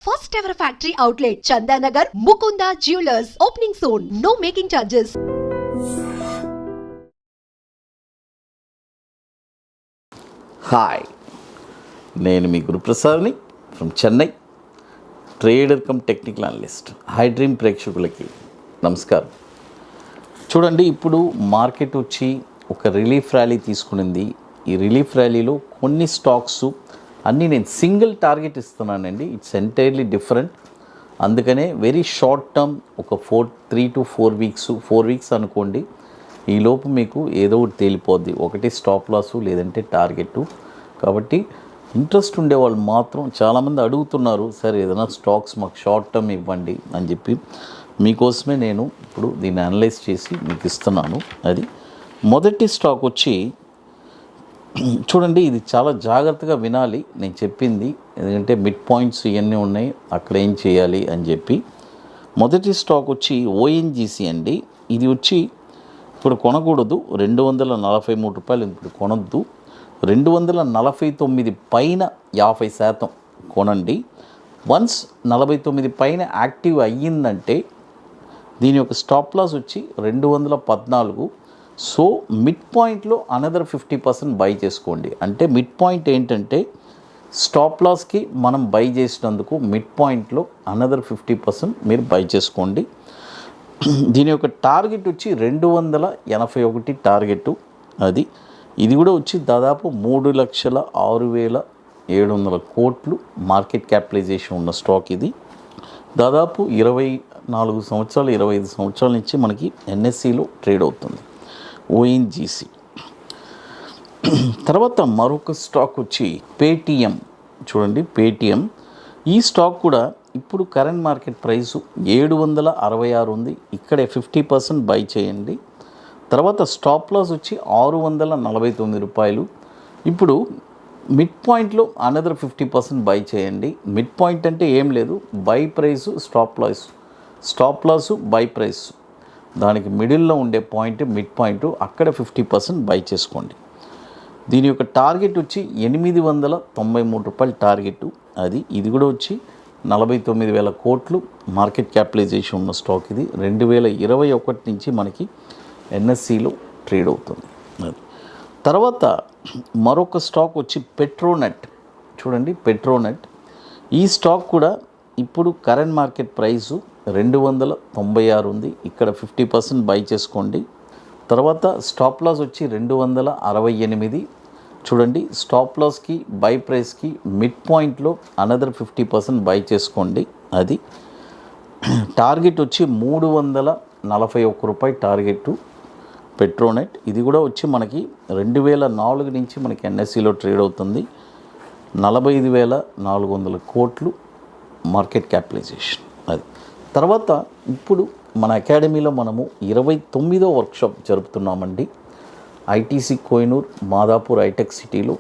First ever factory outlet, Chandanagar, Mukunda Jewelers. Opening soon. No making charges. Hi, నేను మీ గురుప్రసాద్ని from Chennai, trader cum technical analyst. IDream ప్రేక్షకులకి నమస్కారం. చూడండి, ఇప్పుడు మార్కెట్ వచ్చి ఒక రిలీఫ్ ర్యాలీ తీసుకునింది. ఈ రిలీఫ్ ర్యాలీలో కొన్ని స్టాక్స్ అన్నీ నేను సింగిల్ టార్గెట్ ఇస్తున్నానండి. It's entirely different. అందుకనే వెరీ షార్ట్ టర్మ్, ఒక 3 to 4 వీక్స్ అనుకోండి. ఈలోపు మీకు ఏదో ఒకటి తేలిపోద్ది, ఒకటి స్టాప్ లాసు లేదంటే టార్గెట్. కాబట్టి ఇంట్రెస్ట్ ఉండేవాళ్ళు మాత్రం చాలామంది అడుగుతున్నారు, సార్ ఏదైనా స్టాక్స్ మాకు షార్ట్ టర్మ్ ఇవ్వండి అని చెప్పి. మీకోసమే నేను ఇప్పుడు దీన్ని అనలైజ్ చేసి మీకు ఇస్తున్నాను. అది మొదటి స్టాక్ వచ్చి చూడండి, ఇది చాలా జాగ్రత్తగా వినాలి నేను చెప్పింది, ఎందుకంటే మిడ్ పాయింట్స్ ఇవన్నీ ఉన్నాయి, అక్కడ ఏం చేయాలి అని చెప్పి. మొదటి స్టాక్ వచ్చి ఓఎన్జీసీ అండి. ఇది వచ్చి ఇప్పుడు కొనకూడదు, 243 రూపాయలు ఇప్పుడు కొనొద్దు. 249 పైన 50% కొనండి. వన్స్ 49 పైన యాక్టివ్ అయ్యిందంటే దీని యొక్క స్టాప్ లాస్ వచ్చి 214. సో మిడ్ పాయింట్లో అనదర్ 50% బై చేసుకోండి. అంటే మిడ్ పాయింట్ ఏంటంటే స్టాప్ లాస్కి మనం బై చేసినందుకు మిడ్ పాయింట్లో అనదర్ 50% మీరు బై చేసుకోండి. దీని యొక్క టార్గెట్ వచ్చి 281 టార్గెట్. అది ఇది కూడా వచ్చి దాదాపు 3,06,700 కోట్లు మార్కెట్ క్యాపిటలైజేషన్ ఉన్న స్టాక్. ఇది దాదాపు 24 సంవత్సరాలు 25 సంవత్సరాల నుంచి మనకి ఎన్ఎస్సిలో ట్రేడ్ అవుతుంది ఓఎన్జీసీ. తర్వాత మరొక స్టాక్ వచ్చి పేటిఎం. చూడండి, పేటిఎం ఈ స్టాక్ కూడా ఇప్పుడు కరెంట్ మార్కెట్ ప్రైస్ 766 ఉంది. ఇక్కడే 50% బై చేయండి. తర్వాత స్టాప్ లాస్ వచ్చి 649 రూపాయలు. ఇప్పుడు మిడ్ పాయింట్లో అనదర్ 50% బై చేయండి. మిడ్ పాయింట్ అంటే ఏం లేదు, by price stop loss by price, దానికి మిడిల్లో ఉండే పాయింట్ మిడ్ పాయింట్, అక్కడ 50% బై చేసుకోండి. దీని యొక్క టార్గెట్ వచ్చి 893 రూపాయలు టార్గెట్. అది ఇది కూడా వచ్చి 49,000 కోట్లు మార్కెట్ క్యాపిటలైజేషన్ ఉన్న స్టాక్. ఇది 2021 నుంచి మనకి ఎన్ఎస్సిలో ట్రేడ్ అవుతుంది. అది తర్వాత మరొక స్టాక్ వచ్చి పెట్రోనెట్. చూడండి, పెట్రోనెట్ ఈ స్టాక్ కూడా ఇప్పుడు కరెంట్ మార్కెట్ ప్రైసు 296 ఉంది. ఇక్కడ 50% బై చేసుకోండి. తర్వాత స్టాప్ లాస్ వచ్చి 268. చూడండి, స్టాప్ లాస్కి బై ప్రైస్కి మిడ్ పాయింట్లో అనదర్ 50% బై చేసుకోండి. అది టార్గెట్ వచ్చి 341 రూపాయలు టార్గెట్ పెట్రోనెట్. ఇది కూడా వచ్చి మనకి 2004 నుంచి మనకి ఎన్ఎస్సిలో ట్రేడ్ అవుతుంది. 45,400 కోట్లు మార్కెట్ క్యాపిటలైజేషన్. అది తర్వాత ఇప్పుడు మన అకాడమీలో మనము 29వ వర్క్షాప్ జరుపుతున్నామండి. ఐటీసీ కోహినూర్, మాదాపూర్ హైటెక్ సిటీలో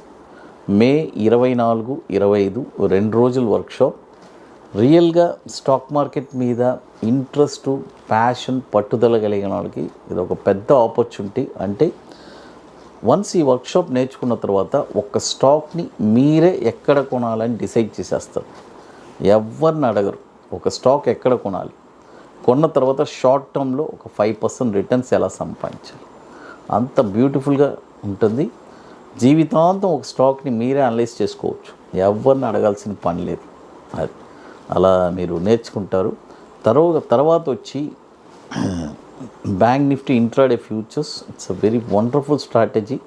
మే 24, 25 2 రోజుల వర్క్షాప్. రియల్గా స్టాక్ మార్కెట్ మీద ఇంట్రెస్ట్, ప్యాషన్, పట్టుదల కలిగిన వాళ్ళకి ఇది ఒక పెద్ద ఆపర్చునిటీ. అంటే వన్స్ ఈ వర్క్షాప్ నేర్చుకున్న తర్వాత ఒక స్టాక్ని మీరే ఎక్కడ కొనాలని డిసైడ్ చేసేస్తారు. ఎవరిని అడగరు ఒక స్టాక్ ఎక్కడ కొనాలి. కొన్న తర్వాత షార్ట్ టర్మ్లో ఒక 5% రిటర్న్స్ ఎలా సంపాదించాలి, అంత బ్యూటిఫుల్గా ఉంటుంది. జీవితాంతం ఒక స్టాక్ని మీరే అనలైజ్ చేసుకోవచ్చు, ఎవరిని అడగాల్సిన పని లేదు. అది అలా మీరు నేర్చుకుంటారు. తర్వాత వచ్చి bank Nifty intraday futures. It's a very wonderful strategy.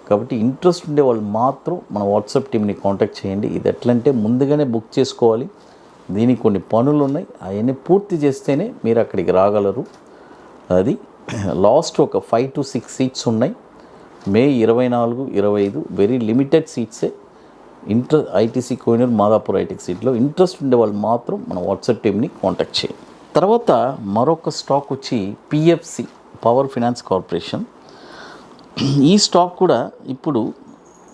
కాబట్టి ఇంట్రెస్ట్ ఉండే వాళ్ళు మాత్రం మన వాట్సాప్ టీమ్ని కాంటాక్ట్ చేయండి. ఇది ఎట్లంటే ముందుగానే బుక్ చేసుకోవాలి. దీనికి కొన్ని పనులు ఉన్నాయి, అవన్నీ పూర్తి చేస్తేనే మీరు అక్కడికి రాగలరు. అది లాస్ట్ ఒక 5 to 6 సీట్స్ ఉన్నాయి. మే 24, 25 వెరీ లిమిటెడ్ సీట్సే. ఐటీసీ కోహినూర్, మాదాపూర్ హైటెక్ సీట్లో ఇంట్రెస్ట్ ఉండే వాళ్ళు మాత్రం మన వాట్సాప్ టీమ్ని కాంటాక్ట్ చేయండి. తర్వాత మరొక స్టాక్ వచ్చి పిఎఫ్సి, పవర్ ఫైనాన్స్ కార్పొరేషన్. ఈ స్టాక్ కూడా ఇప్పుడు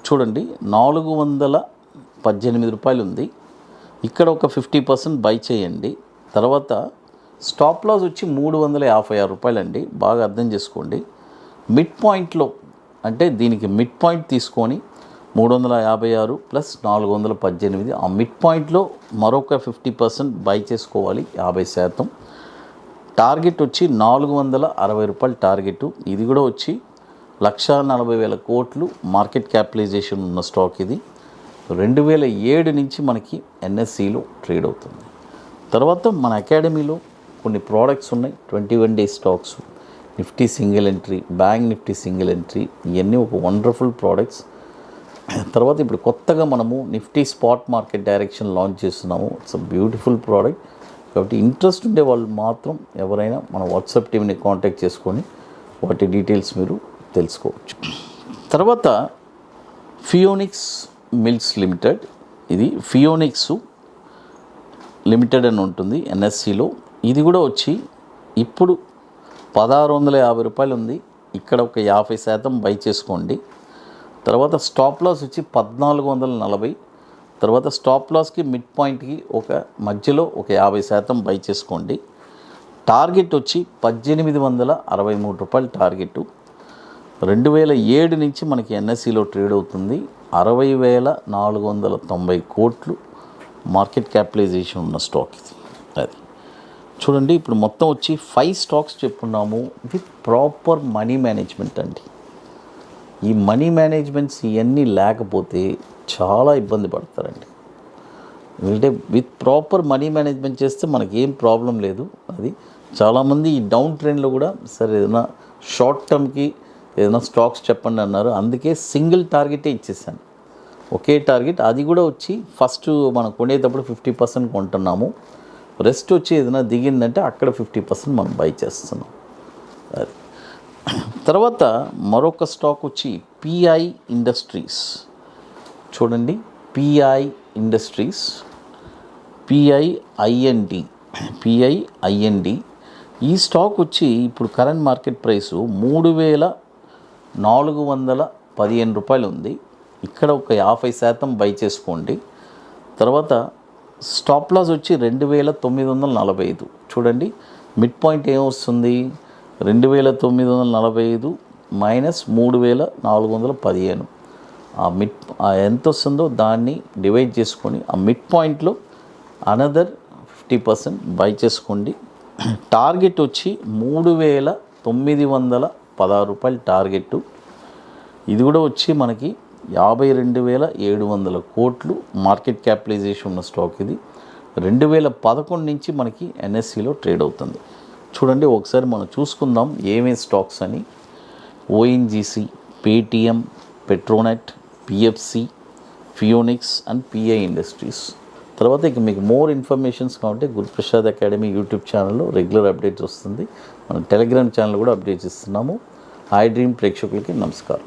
చూడండి 418 రూపాయలు ఉంది. ఇక్కడ ఒక 50% బై చేయండి. తర్వాత స్టాప్ లాస్ వచ్చి 356 రూపాయలు అండి. బాగా అర్థం చేసుకోండి. మిడ్ పాయింట్లో అంటే దీనికి మిడ్ పాయింట్ తీసుకొని 356 ప్లస్ 418. ఆ మిడ్ పాయింట్లో మరొక 50% బై చేసుకోవాలి, 50%. టార్గెట్ వచ్చి 460 రూపాయలు టార్గెట్. ఇది కూడా వచ్చి 1,40,000 కోట్లు మార్కెట్ క్యాపిటలైజేషన్ ఉన్న స్టాక్. ఇది 2007 నుంచి మనకి ఎన్ఎస్సిలో ట్రేడ్ అవుతుంది. తర్వాత మన అకాడమీలో కొన్ని ప్రోడక్ట్స్ ఉన్నాయి, 21 days stocks, Nifty single entry, bank Nifty single entry, ఇవన్నీ ఒక వండర్ఫుల్ ప్రోడక్ట్స్. తర్వాత ఇప్పుడు కొత్తగా మనము Nifty spot market direction launch చేస్తున్నాము. It's a beautiful product. కాబట్టి ఇంట్రెస్ట్ ఉండే వాళ్ళు మాత్రం ఎవరైనా మన వాట్సాప్ టీమ్ని కాంటాక్ట్ చేసుకొని వాటి డీటెయిల్స్ మీరు తెలుసుకోవచ్చు. తర్వాత ఫియోనిక్స్ మిల్స్ లిమిటెడ్, ఇది ఫియోనిక్స్ లిమిటెడ్ అని ఉంటుంది ఎన్ఎస్సిలో. ఇది కూడా వచ్చి ఇప్పుడు 1,650 రూపాయలు ఉంది. ఇక్కడ ఒక 50% బై చేసుకోండి. తర్వాత స్టాప్ లాస్ వచ్చి 1,440. తర్వాత స్టాప్ లాస్కి మిడ్ పాయింట్కి ఒక మధ్యలో ఒక 50% బై చేసుకోండి. టార్గెట్ వచ్చి 1,863 రూపాయలు టార్గెట్. 2007 నుంచి మనకి ఎన్ఎస్సిలో ట్రేడ్ అవుతుంది. 60,490 కోట్లు మార్కెట్ క్యాపిటలైజేషన్ ఉన్న స్టాక్ ఇది. అది చూడండి, ఇప్పుడు మొత్తం వచ్చి 5 స్టాక్స్ చెప్పుకున్నాము విత్ ప్రాపర్ మనీ మేనేజ్మెంట్ అండి. ఈ మనీ మేనేజ్మెంట్స్ ఇవన్నీ లేకపోతే చాలా ఇబ్బంది పడతారండి. అంటే విత్ ప్రాపర్ మనీ మేనేజ్మెంట్ చేస్తే మనకి ఏం ప్రాబ్లం లేదు. అది చాలామంది ఈ డౌన్ ట్రెండ్లో కూడా సరే ఏదైనా షార్ట్ టర్మ్కి ఏదైనా స్టాక్స్ చెప్పండి అన్నారు. అందుకే సింగిల్ టార్గెటే ఇచ్చేసాను, ఒకే టార్గెట్. అది కూడా వచ్చి ఫస్ట్ మనం కొనేటప్పుడు 50% కొంటున్నాము, రెస్ట్ వచ్చి ఏదైనా దిగిందంటే అక్కడ 50% మనం బై చేస్తున్నాం. అది తర్వాత మరొక స్టాక్ వచ్చి పిఐ ఇండస్ట్రీస్. చూడండి, పిఐ ఇండస్ట్రీస్, పిఐఐఎన్డి. ఈ స్టాక్ వచ్చి ఇప్పుడు కరెంట్ మార్కెట్ ప్రైసు 3,415 రూపాయలు ఉంది. ఇక్కడ ఒక 50% బై చేసుకోండి. తర్వాత స్టాప్ లాస్ వచ్చి 2,945. చూడండి, మిడ్ పాయింట్ ఏమొస్తుంది, 2,945 మైనస్ 3,415. ఎంత వస్తుందో దాన్ని డివైడ్ చేసుకొని ఆ మిడ్ పాయింట్లో అనదర్ 50% బై చేసుకోండి. టార్గెట్ వచ్చి 3,916 రూపాయలు టార్గెట్. ఇది కూడా వచ్చి మనకి 52,700 కోట్లు మార్కెట్ క్యాపిటలైజేషన్ ఉన్న స్టాక్. ఇది 2011 నుంచి మనకి ఎన్ఎస్సిలో ట్రేడ్ అవుతుంది. చూడండి, ఒకసారి మనం చూసుకుందాం ఏమేమి స్టాక్స్ అని. ONGC, Paytm, Petronet, PFC, Phoenix and PI Industries. తర్వాత ఇక మీకు మోర్ ఇన్ఫర్మేషన్స్ కావాలంటే గురుప్రసాద్ అకాడమీ యూట్యూబ్ ఛానల్లో రెగ్యులర్ అప్డేట్స్ వస్తుంది. మనం టెలిగ్రామ్ ఛానల్ కూడా అప్డేట్స్ ఇస్తున్నాము. ఐ డ్రీమ్ ప్రేక్షకులకి నమస్కారం.